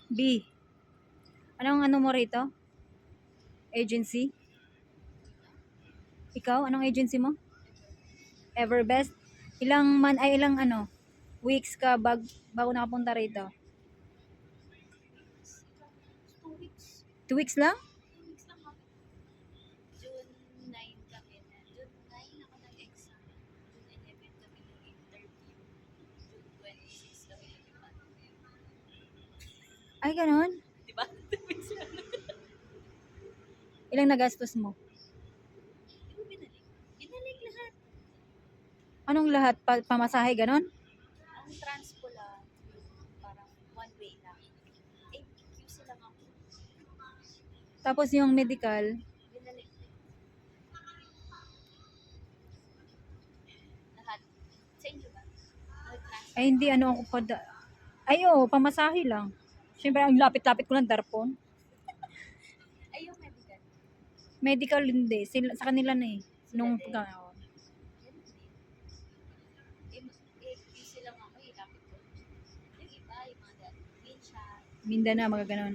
B. Anong ano mo rito? Agency? Ikaw, anong agency mo? Everbest? Ilang weeks ka bago nakapunta rito? 2 weeks. 2 weeks lang? 2 weeks lang kami. June 9 kami na. June 9 ako nag-exam. June 11 kami nag-interview. June 26 kami nag-interview. Ay, ganon? Diba? 2 weeks lang. Ilang nagastos mo? Di mo binalik? Binalik lahat. Anong lahat? Pamasahe, ganon? Ang transpo lang, parang one way lang. QC lang ako. Tapos yung medical, Binalik din. Lahat. Sa inyo ba? Nag-transpo. ay hindi ako ay oo, pamasahe lang. Siyempre, ang lapit-lapit ko lang darpon. Ay, yung medical. Medical hindi, sa kanila na eh. Nung din. pagka, QC lang ako, lapit ko. Yung iba, yung mga Minsan. Mindanao, mga ganon.